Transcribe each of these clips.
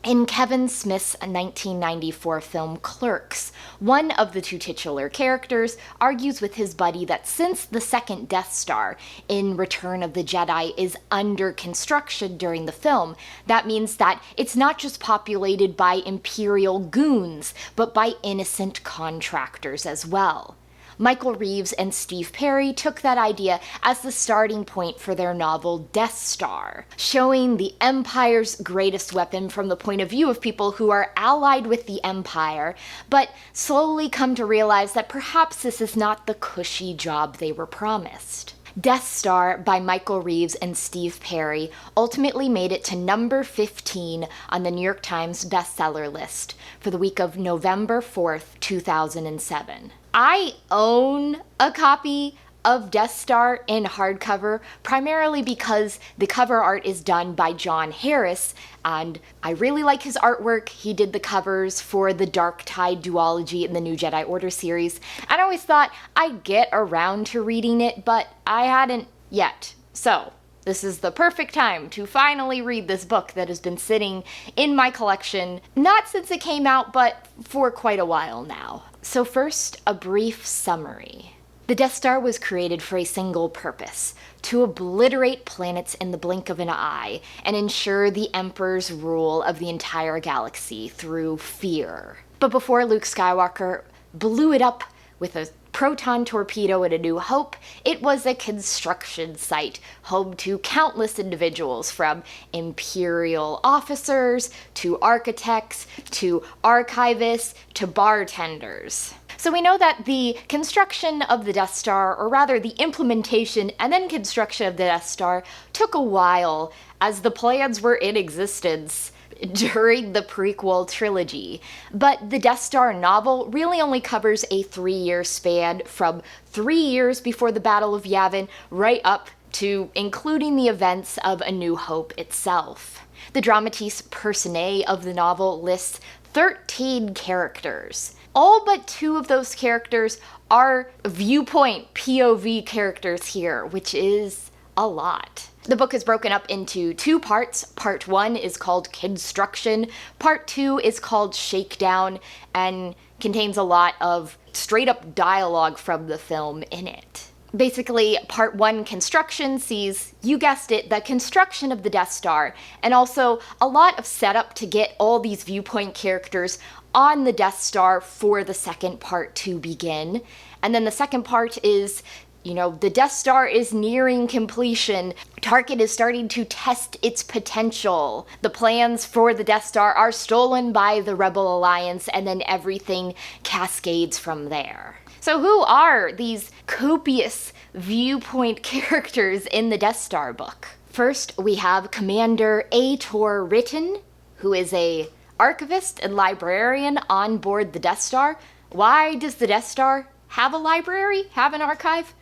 In Kevin Smith's 1994 film Clerks, one of the two titular characters argues with his buddy that since the second Death Star in Return of the Jedi is under construction during the film, that means that it's not just populated by Imperial goons, but by innocent contractors as well. Michael Reaves and Steve Perry took that idea as the starting point for their novel Death Star, showing the Empire's greatest weapon from the point of view of people who are allied with the Empire, but slowly come to realize that perhaps this is not the cushy job they were promised. Death Star by Michael Reaves and Steve Perry ultimately made it to number 15 on the New York Times bestseller list for the week of November 4th, 2007. I own a copy of Death Star in hardcover, primarily because the cover art is done by John Harris, and I really like his artwork. He did the covers for the Dark Tide duology in the New Jedi Order series, and I always thought I'd get around to reading it, but I hadn't yet. So, this is the perfect time to finally read this book that has been sitting in my collection, not since it came out, but for quite a while now. So first, a brief summary. The Death Star was created for a single purpose: to obliterate planets in the blink of an eye and ensure the Emperor's rule of the entire galaxy through fear. But before Luke Skywalker blew it up with a proton torpedo at A New Hope, it was a construction site home to countless individuals, from Imperial officers to architects to archivists to bartenders. So we know that the construction of the Death Star, or rather the implementation and then construction of the Death Star, took a while, as the plans were in existence during the prequel trilogy. But the Death Star novel really only covers a 3-year span, from 3 years before the Battle of Yavin right up to including the events of A New Hope itself. The dramatis personae of the novel lists 13 characters. All but 2 of those characters are viewpoint POV characters here, which is a lot. The book is broken up into 2 parts. Part 1 is called Construction. Part 2 is called Shakedown, and contains a lot of straight-up dialogue from the film in it. Basically, Part 1, Construction, sees, you guessed it, the construction of the Death Star, and also a lot of setup to get all these viewpoint characters on the Death Star for the second part to begin. And then the second part is, the Death Star is nearing completion. Tarkin is starting to test its potential. The plans for the Death Star are stolen by the Rebel Alliance, and then everything cascades from there. So who are these copious viewpoint characters in the Death Star book? First, we have Commander Atour Riten, who is a archivist and librarian on board the Death Star. Why does the Death Star have a library? Have an archive?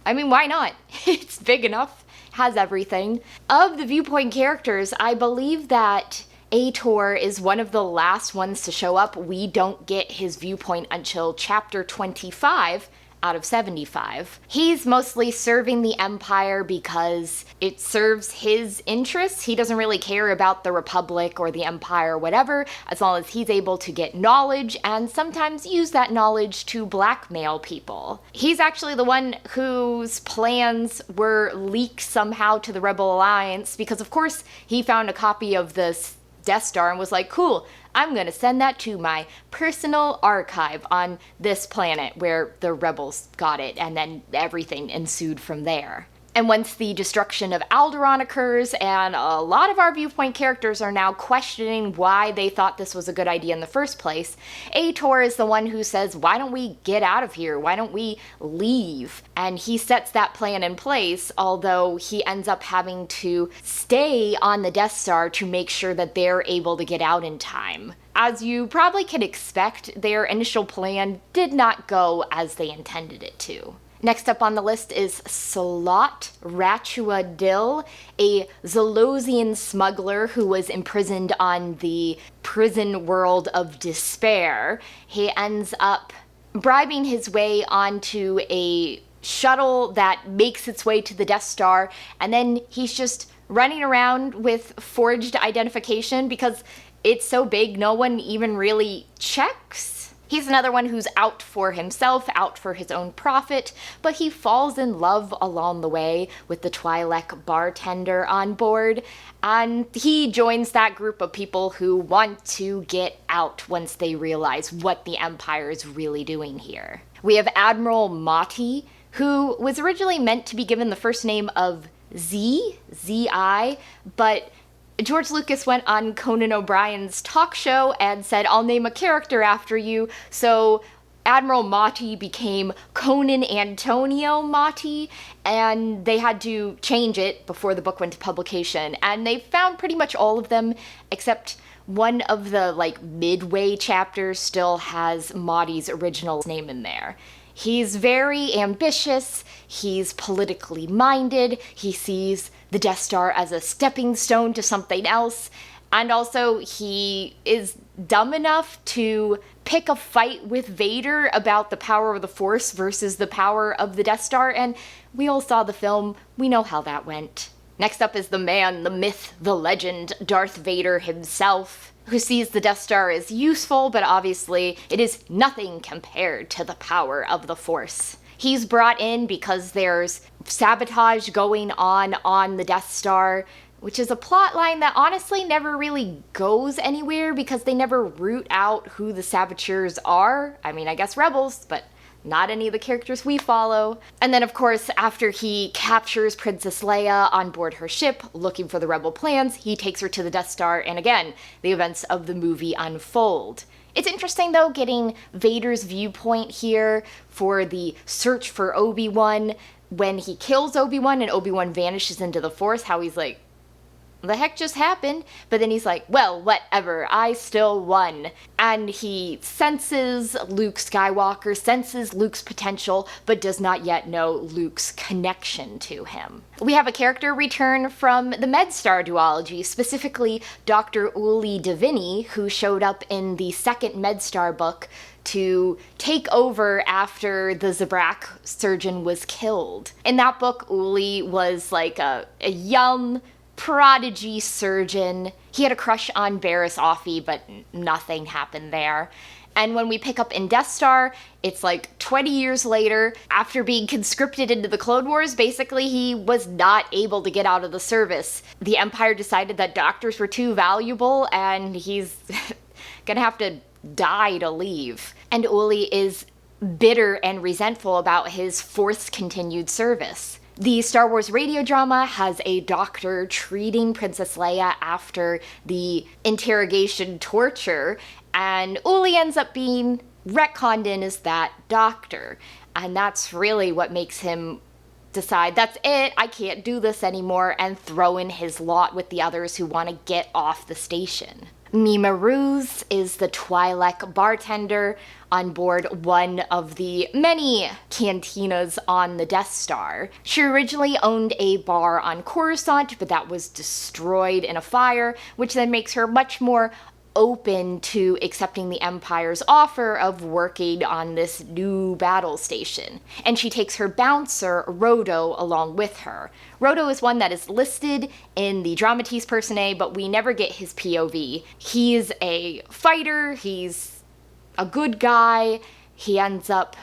I mean, why not? It's big enough, has everything. Of the viewpoint characters, I believe that Atour is one of the last ones to show up. We don't get his viewpoint until chapter 25 out of 75. He's mostly serving the Empire because it serves his interests. He doesn't really care about the Republic or the Empire or whatever, as long as he's able to get knowledge and sometimes use that knowledge to blackmail people. He's actually the one whose plans were leaked somehow to the Rebel Alliance because, of course, he found a copy of this Death Star and was like, cool, I'm gonna send that to my personal archive on this planet where the rebels got it, and then everything ensued from there. And once the destruction of Alderaan occurs, and a lot of our viewpoint characters are now questioning why they thought this was a good idea in the first place, Atour is the one who says, why don't we get out of here? Why don't we leave? And he sets that plan in place, although he ends up having to stay on the Death Star to make sure that they're able to get out in time. As you probably can expect, their initial plan did not go as they intended it to. Next up on the list is Celot Ratua Dil, a Zolosian smuggler who was imprisoned on the prison world of despair. He ends up bribing his way onto a shuttle that makes its way to the Death Star, and then he's just running around with forged identification because it's so big no one even really checks. He's another one who's out for himself, out for his own profit, but he falls in love along the way with the Twi'lek bartender on board, and he joins that group of people who want to get out once they realize what the Empire is really doing here. We have Admiral Motti, who was originally meant to be given the first name of Z-I, but George Lucas went on Conan O'Brien's talk show and said, "I'll name a character after you," so Admiral Motti became Conan Antonio Motti, and they had to change it before the book went to publication, and they found pretty much all of them, except one of the, midway chapters still has Motti's original name in there. He's very ambitious, he's politically minded, he sees the Death Star as a stepping stone to something else, and also he is dumb enough to pick a fight with Vader about the power of the Force versus the power of the Death Star, and we all saw the film, we know how that went. Next up is the man, the myth, the legend, Darth Vader himself, who sees the Death Star as useful, but obviously it is nothing compared to the power of the Force. He's brought in because there's sabotage going on the Death Star, which is a plot line that honestly never really goes anywhere because they never root out who the saboteurs are. I mean, I guess rebels, but not any of the characters we follow. And then, of course, after he captures Princess Leia on board her ship, looking for the rebel plans, he takes her to the Death Star, and again, the events of the movie unfold. It's interesting, though, getting Vader's viewpoint here for the search for Obi-Wan. When he kills Obi-Wan and Obi-Wan vanishes into the Force, how he's like, the heck just happened? But then he's like, well, whatever, I still won. And he senses Luke Skywalker, senses Luke's potential, but does not yet know Luke's connection to him. We have a character return from the Medstar duology, specifically Dr. Uli Divini, who showed up in the second Medstar book to take over after the Zabrak surgeon was killed. In that book, Uli was like a young prodigy surgeon. He had a crush on Barriss Offee, but nothing happened there. And when we pick up in Death Star, it's like 20 years later, after being conscripted into the Clone Wars, basically he was not able to get out of the service. The Empire decided that doctors were too valuable, and he's gonna have to die to leave. And Uli is bitter and resentful about his fourth continued service. The Star Wars radio drama has a doctor treating Princess Leia after the interrogation torture, and Uli ends up being retconned in as that doctor. And that's really what makes him decide, that's it, I can't do this anymore, and throw in his lot with the others who want to get off the station. Memah Roothes is the Twi'lek bartender on board one of the many cantinas on the Death Star. She originally owned a bar on Coruscant, but that was destroyed in a fire, which then makes her much more open to accepting the Empire's offer of working on this new battle station. And she takes her bouncer, Rodo, along with her. Rodo is one that is listed in the Dramatiz Personae, but we never get his POV. He's a fighter, he's a good guy, he ends up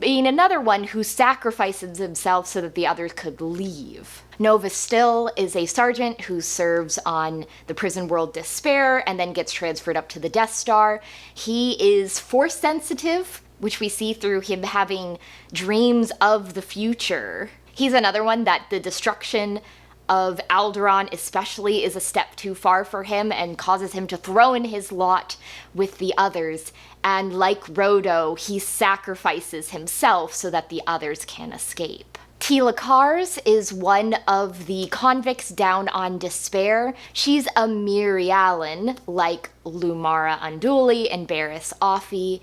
being another one who sacrifices himself so that the others could leave. Nova Stihl is a sergeant who serves on the prison world Despair and then gets transferred up to the Death Star. He is force sensitive, which we see through him having dreams of the future. He's another one that the destruction of Alderaan especially is a step too far for him and causes him to throw in his lot with the others. And like Rodo, he sacrifices himself so that the others can escape. Teela Kaarz is one of the convicts down on Despair. She's a Mirialan, like Lumara Unduli and Barriss Offee.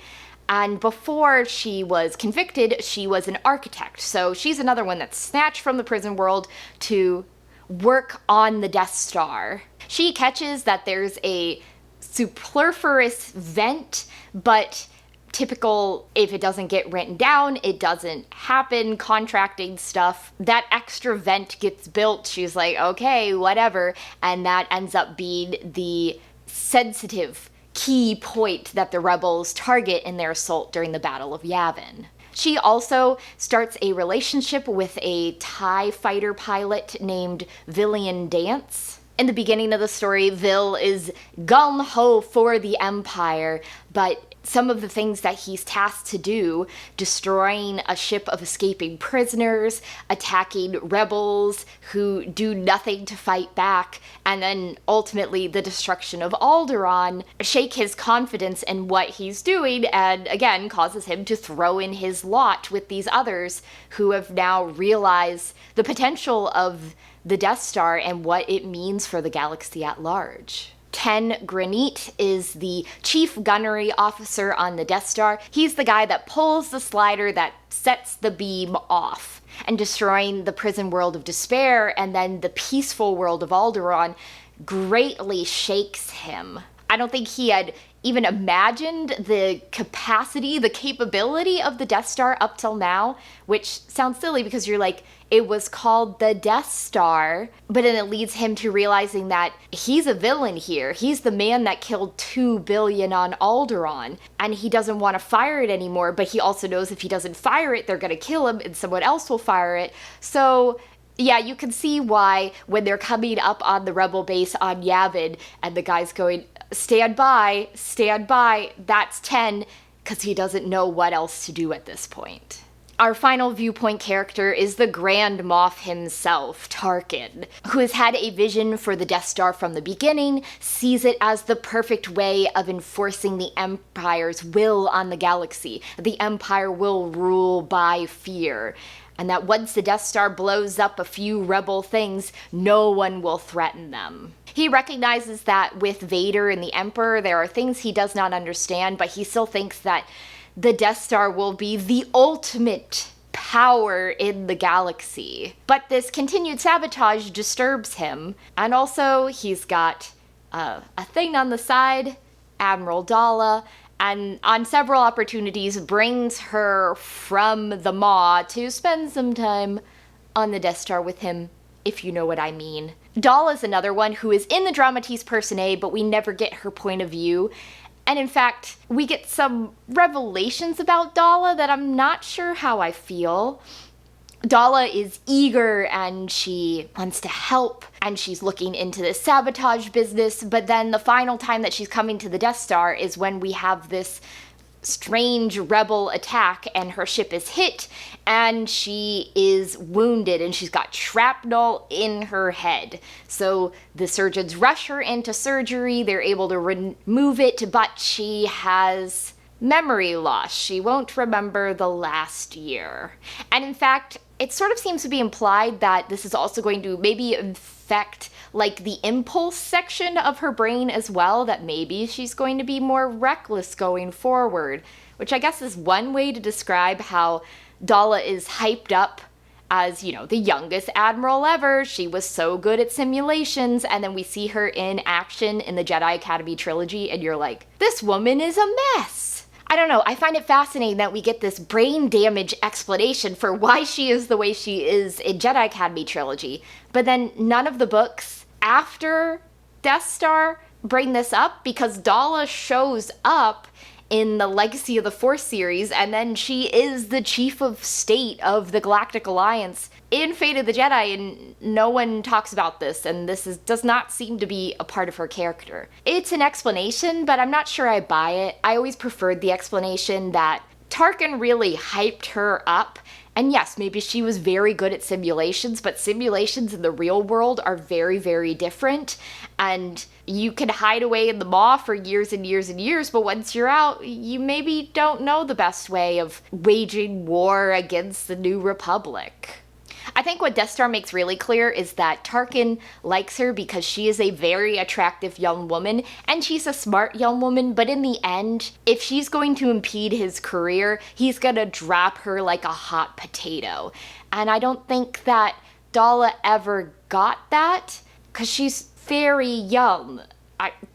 And before she was convicted, she was an architect. So she's another one that's snatched from the prison world to work on the Death Star. She catches that there's a superfluous vent, but typical, if it doesn't get written down, it doesn't happen, contracting stuff. That extra vent gets built. She's like, okay, whatever. And that ends up being the sensitive key point that the rebels target in their assault during the Battle of Yavin. She also starts a relationship with a TIE fighter pilot named Vil Dance. In the beginning of the story, Vil is gung-ho for the Empire, but some of the things that he's tasked to do, destroying a ship of escaping prisoners, attacking rebels who do nothing to fight back, and then ultimately the destruction of Alderaan, shake his confidence in what he's doing, and again causes him to throw in his lot with these others who have now realized the potential of the Death Star and what it means for the galaxy at large. Tenn Graneet is the chief gunnery officer on the Death Star. He's the guy that pulls the slider that sets the beam off, and destroying the prison world of despair and then the peaceful world of Alderaan greatly shakes him. I don't think he had even imagined the capacity, the capability of the Death Star up till now, which sounds silly because you're like, it was called the Death Star, but then it leads him to realizing that he's a villain here. He's the man that killed 2 billion on Alderaan, and he doesn't want to fire it anymore, but he also knows if he doesn't fire it, they're going to kill him and someone else will fire it. So yeah, you can see why when they're coming up on the rebel base on Yavin and the guy's going, stand by, that's Tenn, because he doesn't know what else to do at this point. Our final viewpoint character is the Grand Moff himself, Tarkin, who has had a vision for the Death Star from the beginning, sees it as the perfect way of enforcing the Empire's will on the galaxy. The Empire will rule by fear, and that once the Death Star blows up a few rebel things, no one will threaten them. He recognizes that with Vader and the Emperor, there are things he does not understand, but he still thinks that the Death Star will be the ultimate power in the galaxy. But this continued sabotage disturbs him, and also he's got a thing on the side, Admiral Daala, and on several opportunities brings her from the Maw to spend some time on the Death Star with him, if you know what I mean. Daala is another one who is in the Dramatiz Personae, but we never get her point of view. And in fact, we get some revelations about Daala that I'm not sure how I feel. Daala is eager and she wants to help and she's looking into this sabotage business, but then the final time that she's coming to the Death Star is when we have this strange rebel attack and her ship is hit and she is wounded and she's got shrapnel in her head. So the surgeons rush her into surgery, they're able to remove it, but she has memory loss. She won't remember the last year. And in fact, it sort of seems to be implied that this is also going to maybe affect like the impulse section of her brain as well, that maybe she's going to be more reckless going forward, which I guess is one way to describe how Daala is hyped up as, you know, the youngest admiral ever. She was so good at simulations, and then we see her in action in the Jedi Academy trilogy, and you're like, this woman is a mess. I don't know, I find it fascinating that we get this brain damage explanation for why she is the way she is in Jedi Academy trilogy, but then none of the books after Death Star bring this up, because Daala shows up in the Legacy of the Force series, and then she is the chief of state of the Galactic Alliance in Fate of the Jedi, and no one talks about this, and does not seem to be a part of her character. It's an explanation, but I'm not sure I buy it. I always preferred the explanation that Tarkin really hyped her up, and yes, maybe she was very good at simulations, but simulations in the real world are very, very different, and you can hide away in the Maw for years and years and years, but once you're out, you maybe don't know the best way of waging war against the New Republic. I think what Death Star makes really clear is that Tarkin likes her because she is a very attractive young woman, and she's a smart young woman, but in the end, if she's going to impede his career, he's gonna drop her like a hot potato. And I don't think that Daala ever got that, because she's very young.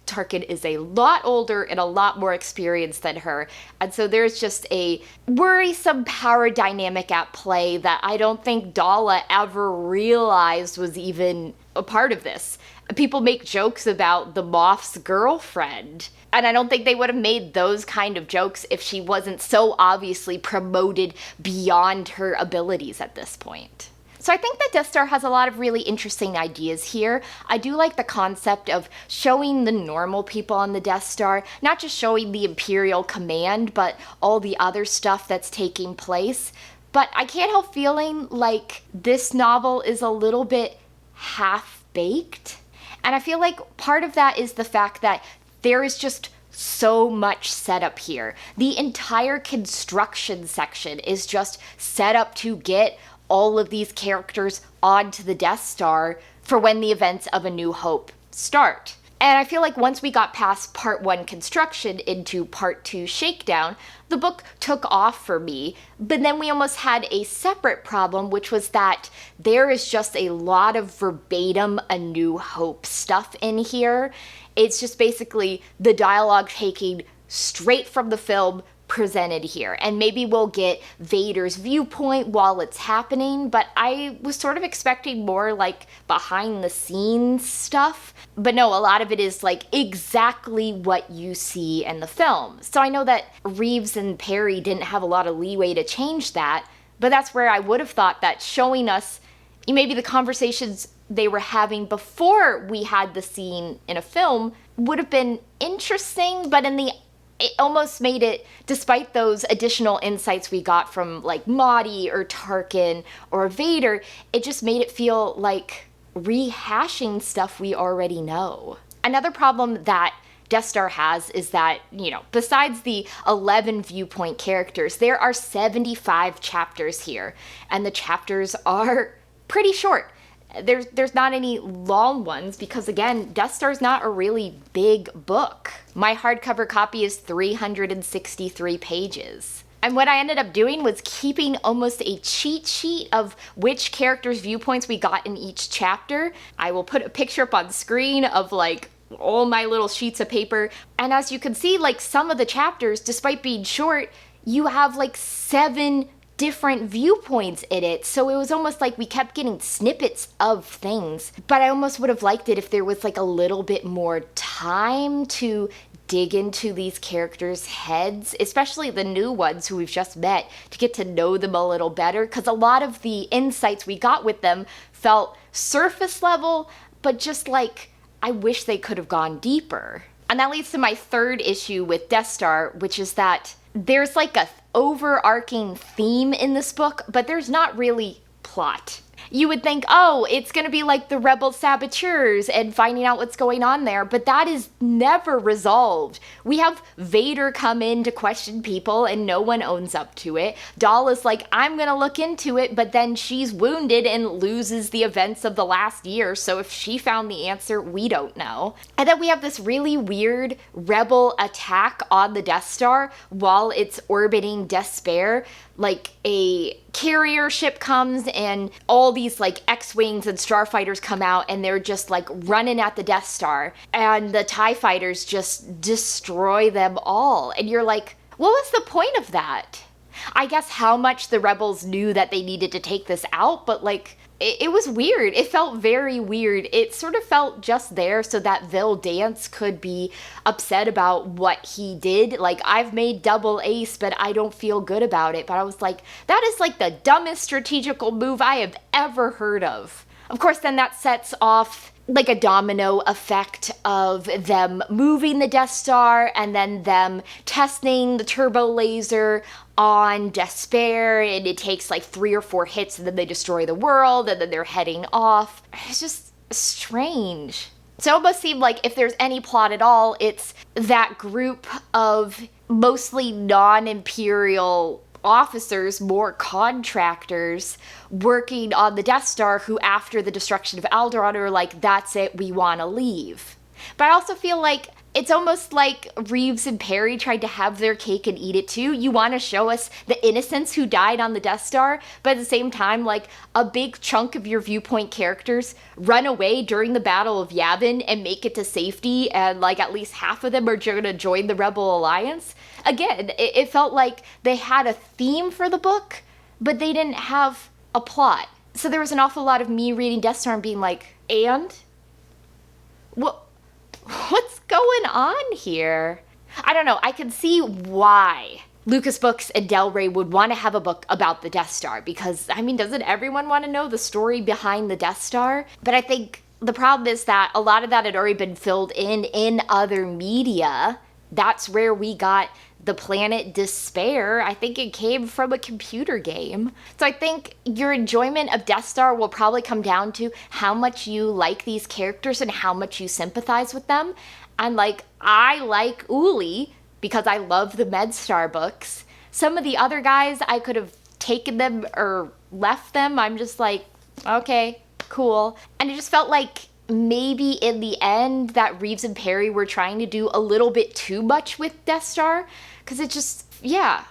Tarkin is a lot older and a lot more experienced than her. And so there's just a worrisome power dynamic at play that I don't think Daala ever realized was even a part of this. People make jokes about the Moff's girlfriend, and I don't think they would have made those kind of jokes if she wasn't so obviously promoted beyond her abilities at this point. So I think that Death Star has a lot of really interesting ideas here. I do like the concept of showing the normal people on the Death Star, not just showing the Imperial command, but all the other stuff that's taking place. But I can't help feeling like this novel is a little bit half-baked. And I feel like part of that is the fact that there is just so much setup here. The entire construction section is just set up to get all of these characters onto the Death Star for when the events of A New Hope start. And I feel like once we got past part 1 construction into part 2 shakedown, the book took off for me, but then we almost had a separate problem, which was that there is just a lot of verbatim A New Hope stuff in here. It's just basically the dialogue taking straight from the film presented here. And maybe we'll get Vader's viewpoint while it's happening, but I was sort of expecting more like behind the scenes stuff. But no, a lot of it is like exactly what you see in the film. So I know that Reaves and Perry didn't have a lot of leeway to change that, but that's where I would have thought that showing us maybe the conversations they were having before we had the scene in a film would have been interesting, but it almost made it, despite those additional insights we got from like Motti or Tarkin or Vader, it just made it feel like rehashing stuff we already know. Another problem that Death Star has is that, besides the 11 viewpoint characters, there are 75 chapters here, and the chapters are pretty short. There's not any long ones because, again, Death Star's not a really big book. My hardcover copy is 363 pages. And what I ended up doing was keeping almost a cheat sheet of which characters' viewpoints we got in each chapter. I will put a picture up on screen of like all my little sheets of paper. And as you can see, like some of the chapters, despite being short, you have like 7 different viewpoints in it, so it was almost like we kept getting snippets of things. But I almost would have liked it if there was like a little bit more time to dig into these characters' heads, especially the new ones who we've just met, to get to know them a little better, because a lot of the insights we got with them felt surface level, but just like I wish they could have gone deeper. And that leads to my third issue with Death Star, which is that there's like a overarching theme in this book, but there's not really plot. You would think, oh, it's going to be like the rebel saboteurs and finding out what's going on there, but that is never resolved. We have Vader come in to question people and no one owns up to it. Daala's like, I'm going to look into it, but then she's wounded and loses the events of the last year, so if she found the answer, we don't know. And then we have this really weird rebel attack on the Death Star while it's orbiting Despair. Like a carrier ship comes and all these like X-Wings and starfighters come out and they're just like running at the Death Star and the TIE fighters just destroy them all. And you're like, what was the point of that? I guess how much the rebels knew that they needed to take this out, but like it was weird. It felt very weird. It sort of felt just there so that Vil Dance could be upset about what he did. Like, I've made double ace, but I don't feel good about it. But I was like, that is like the dumbest strategical move I have ever heard of. Of course, then that sets off like a domino effect of them moving the Death Star and then them testing the turbo laser on Despair, and it takes like 3 or 4 hits and then they destroy the world and then they're heading off. It's just strange. So it almost seemed like if there's any plot at all, it's that group of mostly non-Imperial officers, more contractors, working on the Death Star who after the destruction of Alderaan are like, that's it, we want to leave. But I also feel like it's almost like Reaves and Perry tried to have their cake and eat it too. You want to show us the innocents who died on the Death Star, but at the same time, like, a big chunk of your viewpoint characters run away during the Battle of Yavin and make it to safety, and like at least half of them are going to join the Rebel Alliance. Again, it felt like they had a theme for the book, but they didn't have a plot. So there was an awful lot of me reading Death Star and being like, and? What's going on here? I don't know. I can see why Lucas Books and Del Rey would want to have a book about the Death Star because, I mean, doesn't everyone want to know the story behind the Death Star? But I think the problem is that a lot of that had already been filled in other media. That's where we got the planet Despair. I think it came from a computer game. So I think your enjoyment of Death Star will probably come down to how much you like these characters and how much you sympathize with them. And like, I like Uli because I love the Medstar books. Some of the other guys, I could have taken them or left them. I'm just like, okay, cool. And it just felt like maybe in the end that Reaves and Perry were trying to do a little bit too much with Death Star, because it just,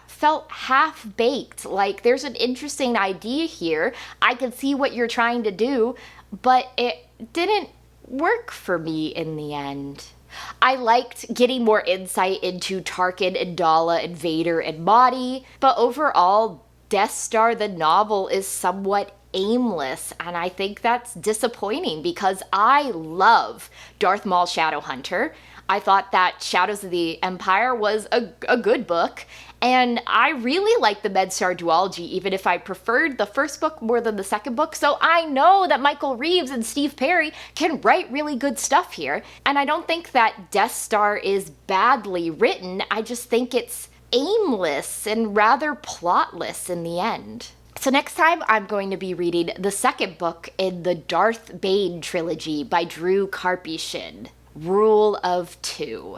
felt half-baked. Like, there's an interesting idea here. I can see what you're trying to do, but it didn't work for me in the end. I liked getting more insight into Tarkin and Daala and Vader and Motti, but overall, Death Star the novel is somewhat aimless, and I think that's disappointing because I love Darth Maul Shadowhunter. I thought that Shadows of the Empire was a good book, and I really like the Medstar duology, even if I preferred the first book more than the second book, so I know that Michael Reaves and Steve Perry can write really good stuff here, and I don't think that Death Star is badly written, I just think it's aimless and rather plotless in the end. So next time, I'm going to be reading the second book in the Darth Bane trilogy by Drew Karpyshyn, Rule of Two.